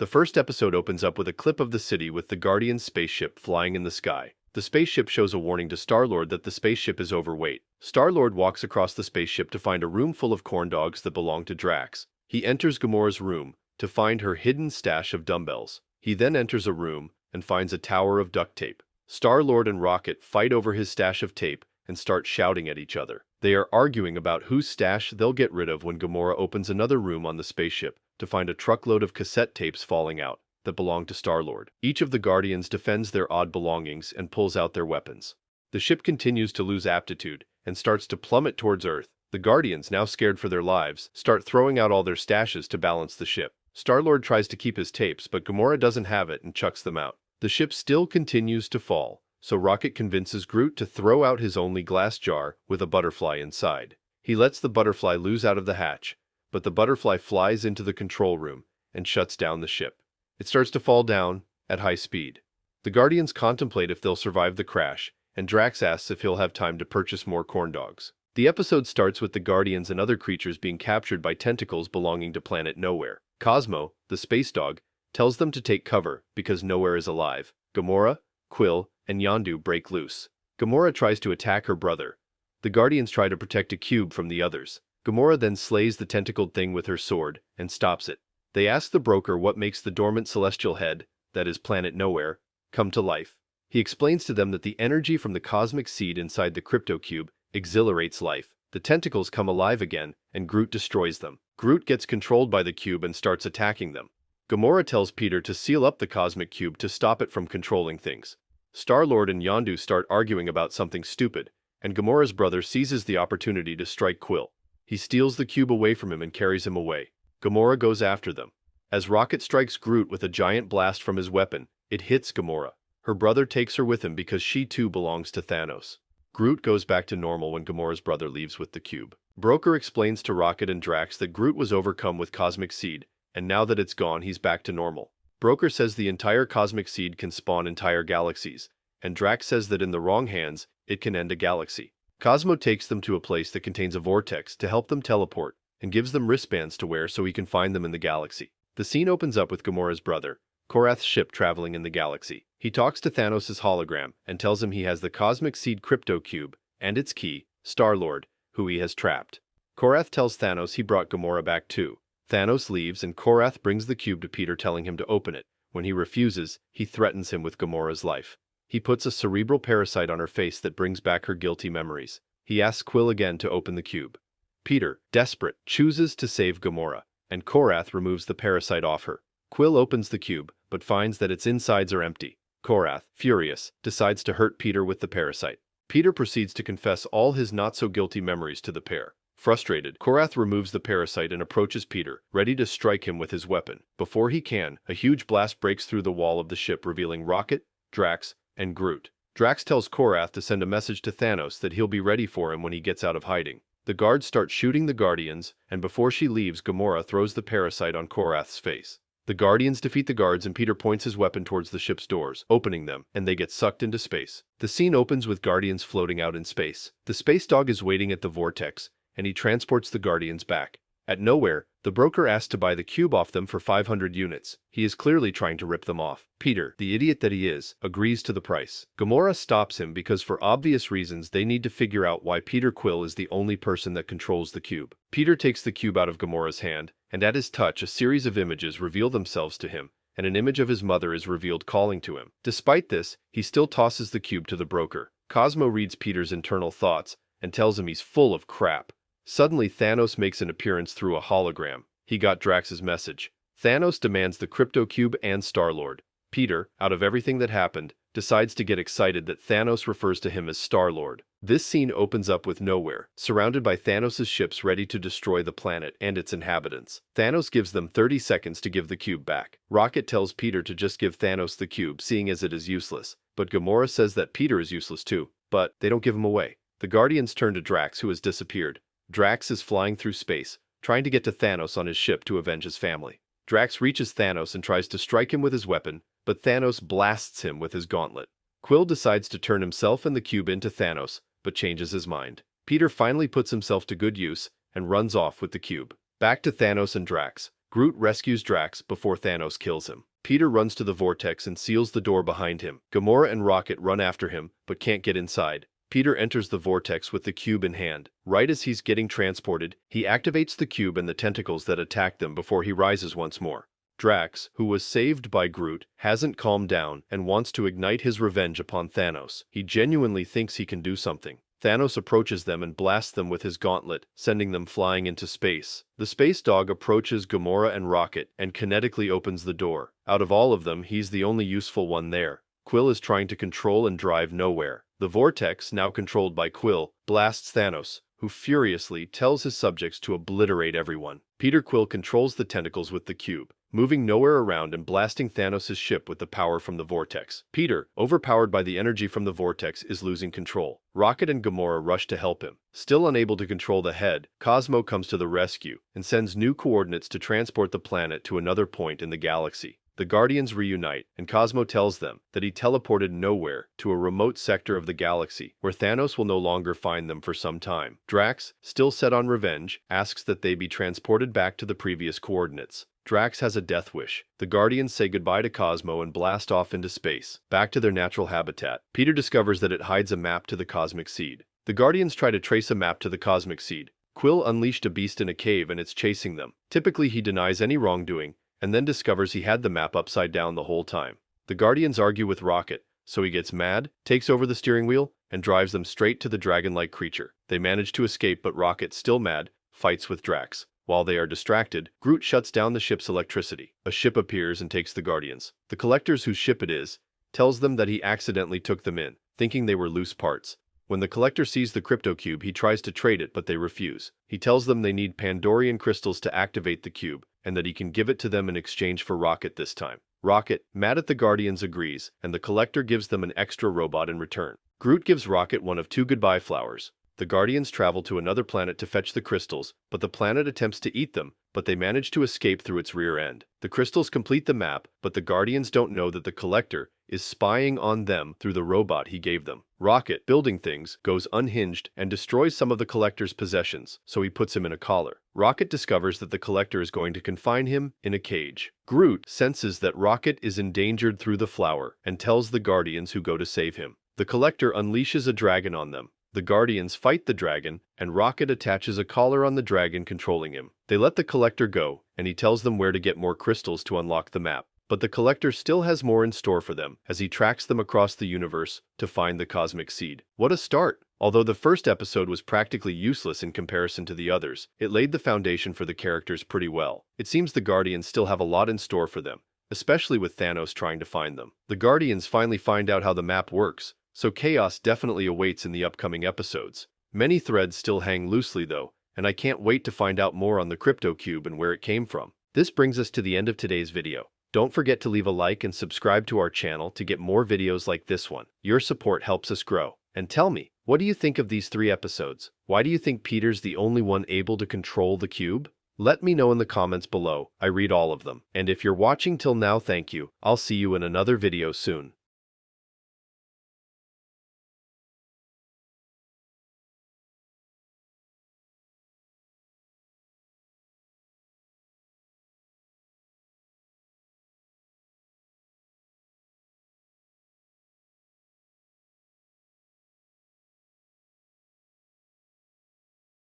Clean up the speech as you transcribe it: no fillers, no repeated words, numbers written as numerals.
The first episode opens up with a clip of the city with the Guardian's spaceship flying in the sky. The spaceship shows a warning to Starlord that the spaceship is overweight. Starlord walks across the spaceship to find a room full of corn dogs that belong to Drax. He enters Gamora's room to find her hidden stash of dumbbells. He then enters a room and finds a tower of duct tape. Starlord and Rocket fight over his stash of tape and start shouting at each other. They are arguing about whose stash they'll get rid of when Gamora opens another room on the spaceship to find a truckload of cassette tapes falling out that belong to Starlord. Each of the Guardians defends their odd belongings and pulls out their weapons. The ship continues to lose aptitude and starts to plummet towards Earth. The Guardians, now scared for their lives, start throwing out all their stashes to balance the ship. Starlord tries to keep his tapes, but Gamora doesn't have it and chucks them out. The ship still continues to fall, so Rocket convinces Groot to throw out his only glass jar with a butterfly inside. He lets the butterfly loose out of the hatch, but the butterfly flies into the control room and shuts down the ship. It starts to fall down at high speed. The Guardians contemplate if they'll survive the crash, and Drax asks if he'll have time to purchase more corn dogs. The episode starts with the Guardians and other creatures being captured by tentacles belonging to Planet Nowhere. Cosmo, the space dog, tells them to take cover because Nowhere is alive. Gamora, Quill, and Yondu break loose. Gamora tries to attack her brother. The Guardians try to protect a cube from the others. Gamora then slays the tentacled thing with her sword and stops it. They ask the broker what makes the dormant celestial head, that is Planet Nowhere, come to life. He explains to them that the energy from the cosmic seed inside the crypto cube exhilarates life. The tentacles come alive again, and Groot destroys them. Groot gets controlled by the cube and starts attacking them. Gamora tells Peter to seal up the cosmic cube to stop it from controlling things. Starlord and Yondu start arguing about something stupid, and Gamora's brother seizes the opportunity to strike Quill. He steals the cube away from him and carries him away. Gamora goes after them. As Rocket strikes Groot with a giant blast from his weapon, it hits Gamora. Her brother takes her with him because she too belongs to Thanos. Groot goes back to normal when Gamora's brother leaves with the cube. Broker explains to Rocket and Drax that Groot was overcome with cosmic seed, and now that it's gone, he's back to normal. Broker says the entire cosmic seed can spawn entire galaxies, and Drax says that in the wrong hands, it can end a galaxy. Cosmo takes them to a place that contains a vortex to help them teleport, and gives them wristbands to wear so he can find them in the galaxy. The scene opens up with Gamora's brother, Korath's ship traveling in the galaxy. He talks to Thanos' hologram and tells him he has the Cosmic Seed Crypto Cube and its key, Starlord, who he has trapped. Korath tells Thanos he brought Gamora back too. Thanos leaves and Korath brings the cube to Peter telling him to open it. When he refuses, he threatens him with Gamora's life. He puts a cerebral parasite on her face that brings back her guilty memories. He asks Quill again to open the cube. Peter, desperate, chooses to save Gamora, and Korath removes the parasite off her. Quill opens the cube, but finds that its insides are empty. Korath, furious, decides to hurt Peter with the parasite. Peter proceeds to confess all his not-so-guilty memories to the pair. Frustrated, Korath removes the parasite and approaches Peter, ready to strike him with his weapon. Before he can, a huge blast breaks through the wall of the ship, revealing Rocket, Drax, and Groot. Drax tells Korath to send a message to Thanos that he'll be ready for him when he gets out of hiding. The guards start shooting the Guardians, and before she leaves, Gamora throws the parasite on Korath's face. The Guardians defeat the guards and Peter points his weapon towards the ship's doors, opening them, and they get sucked into space. The scene opens with Guardians floating out in space. The space dog is waiting at the vortex, and he transports the Guardians back. At Nowhere, the broker asks to buy the cube off them for 500 units. He is clearly trying to rip them off. Peter, the idiot that he is, agrees to the price. Gamora stops him because for obvious reasons they need to figure out why Peter Quill is the only person that controls the cube. Peter takes the cube out of Gamora's hand, and at his touch a series of images reveal themselves to him, and an image of his mother is revealed calling to him. Despite this, he still tosses the cube to the broker. Cosmo reads Peter's internal thoughts and tells him he's full of crap. Suddenly, Thanos makes an appearance through a hologram. He got Drax's message. Thanos demands the Crypto Cube and Starlord. Peter, out of everything that happened, decides to get excited that Thanos refers to him as Starlord. This scene opens up with Nowhere, surrounded by Thanos' ships ready to destroy the planet and its inhabitants. Thanos gives them 30 seconds to give the cube back. Rocket tells Peter to just give Thanos the cube, seeing as it is useless. But Gamora says that Peter is useless too, but they don't give him away. The Guardians turn to Drax, who has disappeared. Drax is flying through space, trying to get to Thanos on his ship to avenge his family. Drax reaches Thanos and tries to strike him with his weapon, but Thanos blasts him with his gauntlet. Quill decides to turn himself and the cube into Thanos, but changes his mind. Peter finally puts himself to good use and runs off with the cube. Back to Thanos and Drax. Groot rescues Drax before Thanos kills him. Peter runs to the vortex and seals the door behind him. Gamora and Rocket run after him, but can't get inside. Peter enters the vortex with the cube in hand. Right as he's getting transported, he activates the cube and the tentacles that attack them before he rises once more. Drax, who was saved by Groot, hasn't calmed down and wants to ignite his revenge upon Thanos. He genuinely thinks he can do something. Thanos approaches them and blasts them with his gauntlet, sending them flying into space. The space dog approaches Gamora and Rocket and kinetically opens the door. Out of all of them, he's the only useful one there. Quill is trying to control and drive nowhere. The vortex, now controlled by Quill, blasts Thanos, who furiously tells his subjects to obliterate everyone. Peter Quill controls the tentacles with the cube, moving nowhere around and blasting Thanos' ship with the power from the vortex. Peter, overpowered by the energy from the vortex, is losing control. Rocket and Gamora rush to help him. Still unable to control the head, Cosmo comes to the rescue and sends new coordinates to transport the planet to another point in the galaxy. The Guardians reunite, and Cosmo tells them that he teleported nowhere to a remote sector of the galaxy, where Thanos will no longer find them for some time. Drax, still set on revenge, asks that they be transported back to the previous coordinates. Drax has a death wish. The Guardians say goodbye to Cosmo and blast off into space, back to their natural habitat. Peter discovers that it hides a map to the cosmic seed. The Guardians try to trace a map to the cosmic seed. Quill unleashed a beast in a cave and it's chasing them. Typically, he denies any wrongdoing, and then discovers he had the map upside down the whole time. The Guardians argue with Rocket, so he gets mad, takes over the steering wheel, and drives them straight to the dragon-like creature. They manage to escape, but Rocket, still mad, fights with Drax. While they are distracted, Groot shuts down the ship's electricity. A ship appears and takes the Guardians. The Collectors, whose ship it is, tells them that he accidentally took them in, thinking they were loose parts. When the Collector sees the crypto cube, he tries to trade it, but they refuse. He tells them they need Pandorian crystals to activate the cube, and that he can give it to them in exchange for Rocket this time. Rocket, mad at the Guardians, agrees, and the Collector gives them an extra robot in return. Groot gives Rocket one of two goodbye flowers. The Guardians travel to another planet to fetch the crystals, but the planet attempts to eat them, but they manage to escape through its rear end. The crystals complete the map, but the Guardians don't know that the Collector is spying on them through the robot he gave them. Rocket, building things, goes unhinged and destroys some of the Collector's possessions, so he puts him in a collar. Rocket discovers that the Collector is going to confine him in a cage. Groot senses that Rocket is endangered through the flower and tells the Guardians who go to save him. The Collector unleashes a dragon on them. The Guardians fight the dragon, and Rocket attaches a collar on the dragon, controlling him. They let the Collector go, and he tells them where to get more crystals to unlock the map. But the Collector still has more in store for them, as he tracks them across the universe to find the cosmic seed. What a start! Although the first episode was practically useless in comparison to the others, it laid the foundation for the characters pretty well. It seems the Guardians still have a lot in store for them, especially with Thanos trying to find them. The Guardians finally find out how the map works, so chaos definitely awaits in the upcoming episodes. Many threads still hang loosely though, and I can't wait to find out more on the crypto cube and where it came from. This brings us to the end of today's video. Don't forget to leave a like and subscribe to our channel to get more videos like this one. Your support helps us grow. And tell me, what do you think of these 3 episodes? Why do you think Peter's the only one able to control the cube? Let me know in the comments below. I read all of them. And if you're watching till now, thank you. I'll see you in another video soon.